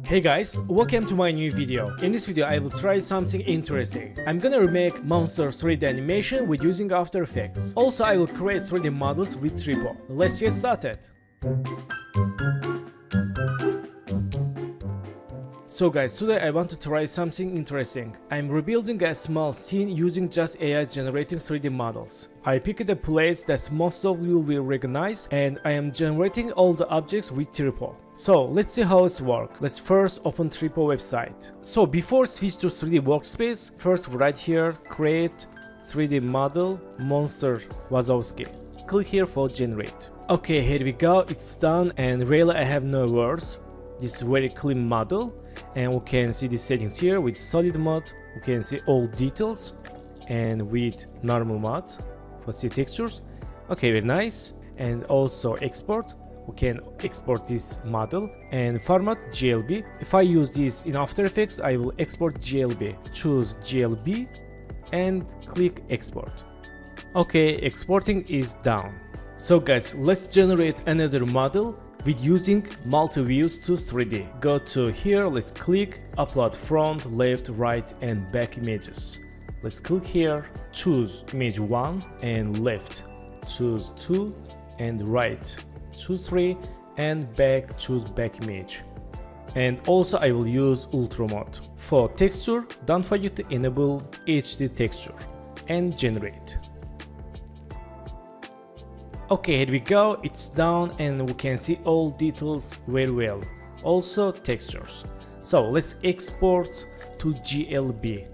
Hey guys, welcome to my new video. In this video I will try something interesting. I'm gonna remake monster 3D animation with using After Effects. Also I will create 3D models with Tripo. Let's get started. So guys, today I want to try something interesting. I'm rebuilding a small scene using just AI generating 3D models. I picked a place that most of you will recognize and I am generating all the objects with Tripo. So let's see how it's works. Let's first open Tripo website. So before switch to 3D workspace, first right here, create 3D model monster Wazowski. Click here for generate. Okay, here we go, it's done and really I have no words. This very clean model. And we can see the settings here with solid mode. We can see all details and with normal mode for see textures. Okay, very nice. And also export. We can export this model and format GLB. If I use this in After Effects, I will export GLB. Choose GLB and click export. Okay, exporting is done. So guys, let's generate another model with using multi-views to 3D. Go to here, let's click upload front, left, right and back images. Let's click here, choose image 1 and left, choose 2 and right, choose 3 and back, choose back image. And also I will use ultra mode. For texture, don't forget to enable HD texture and generate. Okay, here we go, it's done and we can see all details very well. Also textures. So let's export to GLB.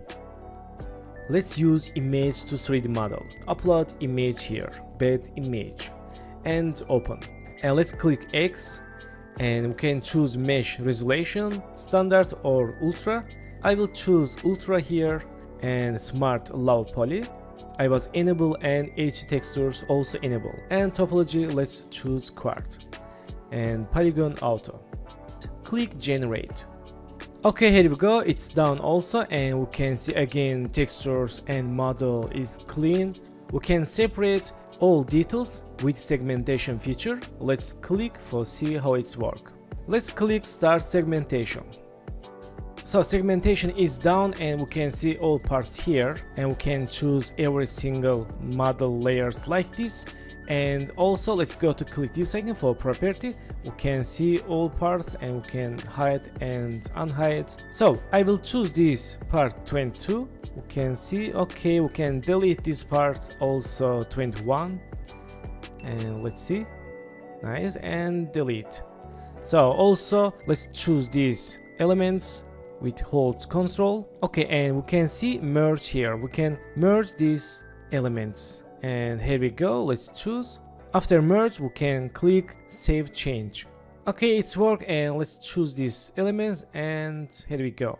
Let's use image to 3D model. Upload image here, bed image and open. And let's click X and we can choose mesh resolution, standard or ultra. I will choose ultra here and smart low poly. I was enable and HD textures also enable. And topology, let's choose quad and polygon auto. Click generate. Okay, here we go, it's done also and we can see again textures and model is clean. We can separate all details with segmentation feature. Let's click for see how it's work. Let's click start segmentation. So segmentation is done and we can see all parts here and we can choose every single model layers like this. And also let's go to click this icon for property. We can see all parts and we can hide and unhide. So I will choose this part 22. We can see, okay, we can delete this part also 21 and let's see, nice, and delete. So also let's choose these elements with holds control. Okay, and we can see merge here. We can merge these elements and here we go, let's choose. After merge we can click save change. Okay, it's work and let's choose these elements and here we go,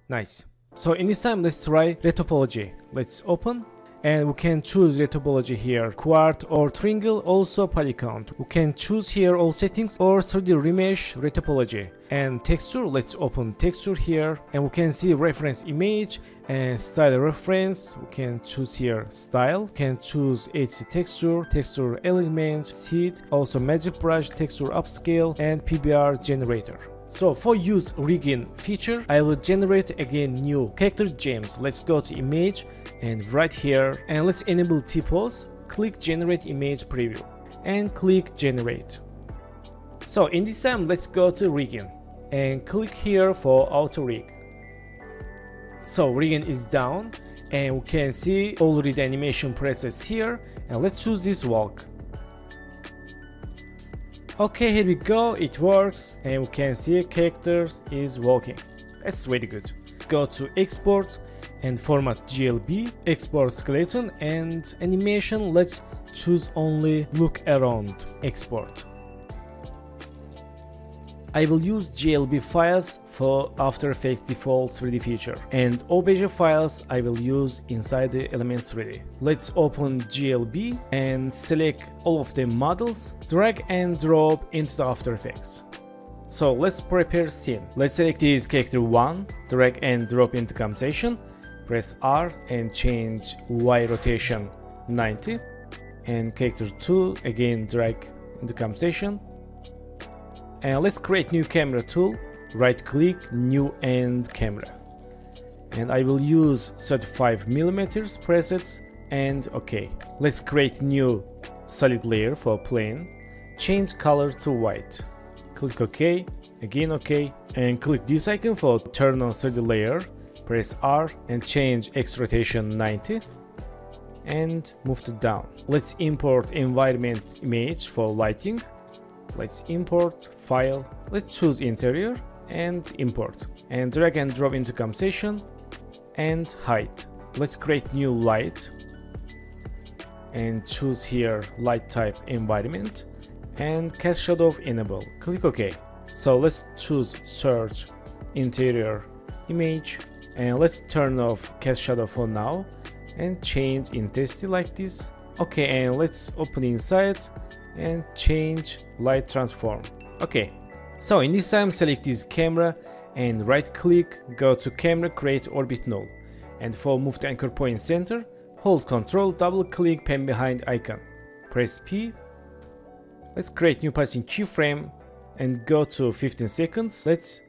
nice. So in this time let's try retopology. Let's open and we can choose retopology here, quad or triangle, also polygon. We can choose here all settings or 3D remesh retopology. And texture, let's open texture here and we can see reference image and style reference. We can choose here style, we can choose HD texture, texture element, seed, also magic brush, texture upscale and PBR generator. So for use rigging feature, I will generate again new character gems. Let's go to image and right here and let's enable T-pose. Click generate image preview and click generate. So in this time let's go to rigging and click here for auto rig. So rigging is down and we can see already the animation presets here and let's choose this walk. Okay, here we go, it works and we can see characters is walking. That's very good. Go to export and format GLB, export skeleton and animation, let's choose only look around, export. I will use GLB files for After Effects default 3D feature and OBJ files I will use inside the Elements 3D. Let's open GLB and select all of the models, drag and drop into the After Effects. So let's prepare scene. Let's select this character 1, drag and drop into compensation, press R and change Y rotation 90 and character 2 again drag into compensation. And let's create new camera tool right click, new and camera. And I will use 35mm presets and OK. Let's create new solid layer for plane. Change color to white. Click OK, again OK, and click this icon for turn on 3D layer. Press R and change X rotation 90 and move it down. Let's import environment image for lighting. Let's import file. Let's choose interior and import and drag and drop into compensation and height. Let's create new light and choose here light type environment and cast shadow enable. Click OK. So let's choose search interior image and let's turn off cast shadow for now and change intensity like this. Okay, and let's open inside and change light transform. Okay, so in this time select this camera and right click, go to camera, create orbit null, and for move the anchor point center, hold Ctrl, double click pen behind icon, press P. Let's create new passing keyframe and go to 15 seconds. Let's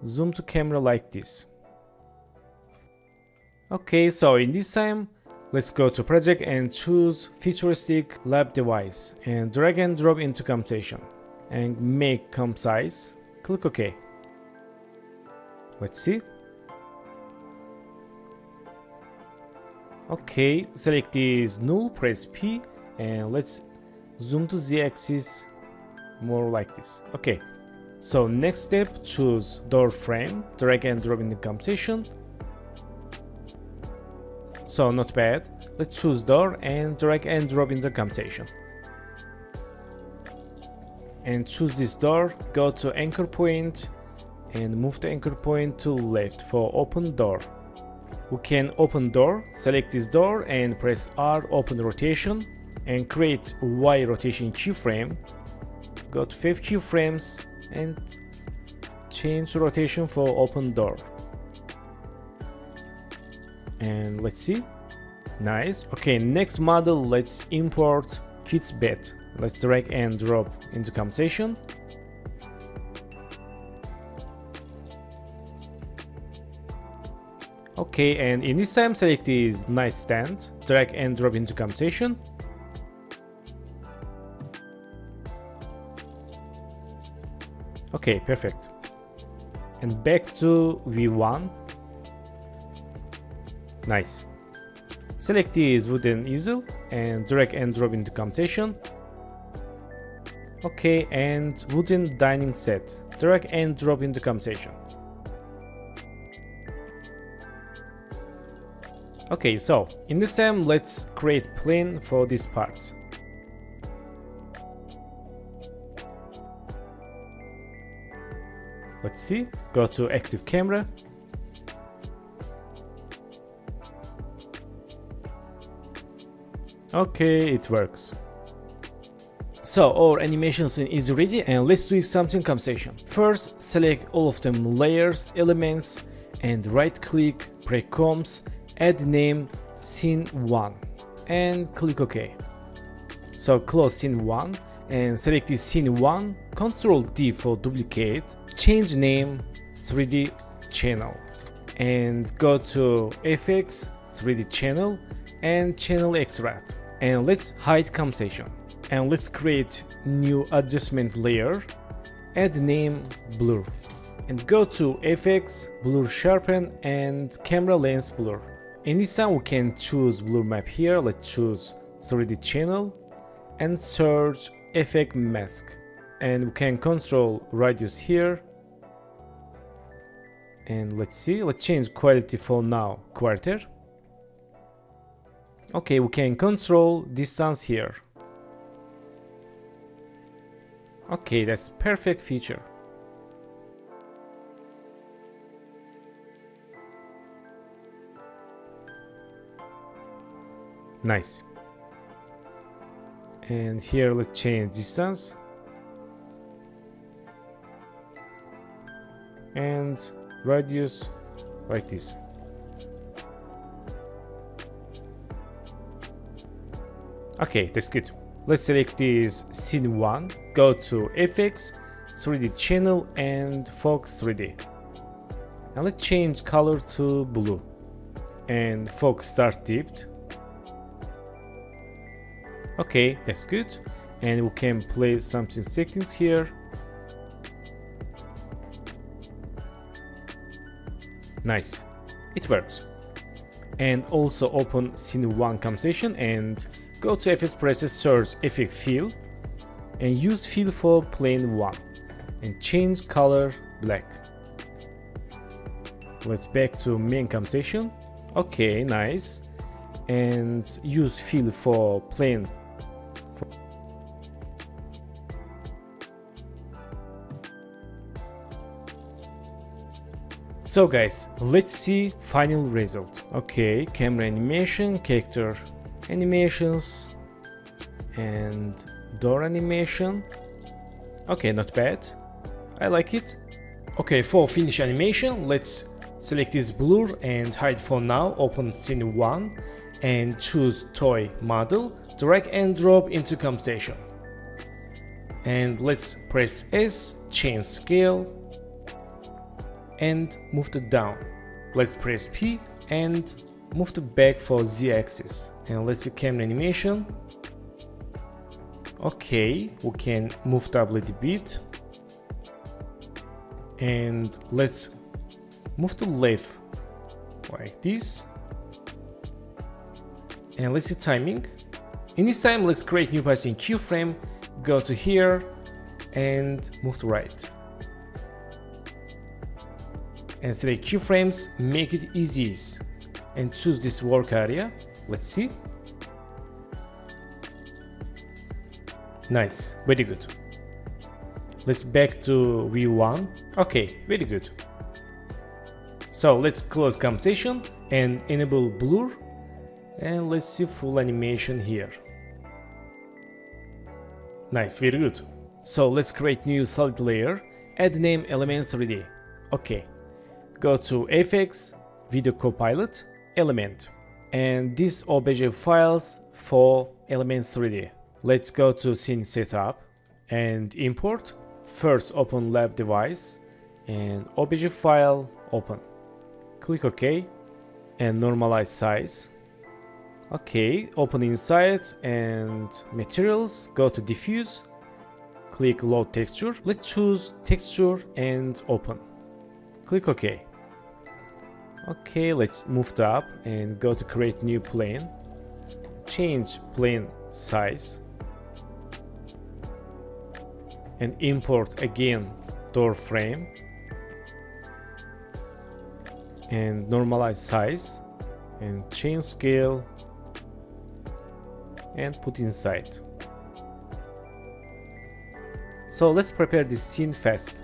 zoom to camera like this. Okay, so in this time let's go to project and choose futuristic lab device and drag and drop into computation and make comp size. Click OK. Let's see. Okay, select this null, press P, and let's zoom to z-axis more like this. Okay, so next step, choose door frame, drag and drop in the composition. So not bad. Let's choose door and drag and drop in the composition. And choose this door, go to anchor point and move the anchor point to left for open door. We can open door, select this door and press R, open rotation and create Y rotation keyframe. Go to 5 keyframes and change rotation for open door. And let's see. Nice. Okay, next model, let's import kids bed. Let's drag and drop into compensation. Okay, and in this time select this nightstand, drag and drop into compensation. Okay, perfect. And back to V1. Nice. Select this wooden easel and drag and drop into compensation. Okay, and wooden dining set, drag and drop into compensation. Okay, so in the same, let's create plane for these parts. Let's see, go to active camera. Okay, it works. So our animation scene is ready and let's do something compensation. First, select all of them layers, elements and right click, pre-comps, add name scene 1 and click OK. So close scene 1 and select this scene 1, Ctrl D for duplicate, change name 3D channel and go to FX 3D channel and channel extract and let's hide compensation and let's create new adjustment layer, add name blur and go to FX blur sharpen and camera lens blur. In this time we can choose blur map here. Let's choose 3D channel and search effect mask and we can control radius here and let's see, let's change quality for now quarter. Okay, we can control distance here. Okay, that's perfect feature. Nice. And here let's change distance and radius like this. Okay, that's good. Let's select this scene 1, go to FX 3D channel and fog 3D. Now let's change color to blue and fog start dipped. Okay, that's good. And we can play something settings here. Nice, it works. And also open scene 1 composition and go to FS presets, search effect fill and use fill for plane 1 and change color black. Let's back to main composition. Okay, nice. And use fill for plane. So guys, let's see final result. Okay, camera animation, character animations and door animation. Okay, not bad. I like it. Okay, for finish animation, let's select this blur and hide for now. Open scene 1 and choose toy model. Drag and drop into composition. And let's press S, change scale and move it down. Let's press P and move it back for Z axis. And let's see camera animation. Okay, we can move it up a little bit. And let's move to left like this. And let's see timing. In this time, let's create new path in keyframe. Go to here and move to right. And select keyframes, make it easy and choose this work area. Let's see. Nice, very good. Let's back to view 1. Okay, very good. So let's close composition and enable blur. And let's see full animation here. Nice, very good. So let's create new solid layer. Add name Elements 3D. Okay. Go to Effects, Video Copilot, Element, and these OBJ files for Elements 3D. Let's go to Scene Setup and import. First open lab device and OBJ file open. Click OK and normalize size. Okay, open inside and materials, go to diffuse, click load texture. Let's choose texture and open. Click OK. Okay, let's move it up and go to create new plane. Change plane size. And import again door frame. And normalize size. And change scale. And put inside. So let's prepare this scene fast.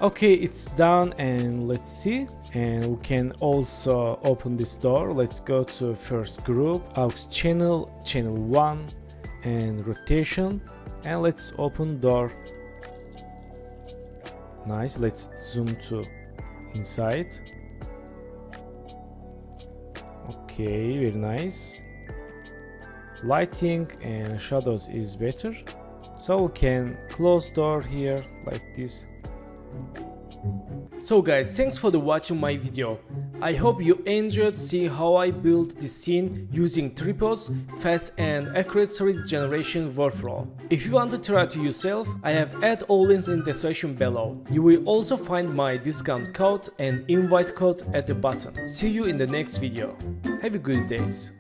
Okay, it's done and let's see. And we can also open this door. Let's go to first group, aux channel, channel 1 and rotation. And let's open door. Nice, let's zoom to inside. Okay, very nice. Lighting and shadows is better. So we can close door here like this. So guys, thanks for watching my video. I hope you enjoyed seeing how I built this scene using Tripo's fast and accurate 3D generation workflow. If you want to try it yourself, I have add all links in the description below. You will also find my discount code and invite code at the bottom. See you in the next video. Have a good days.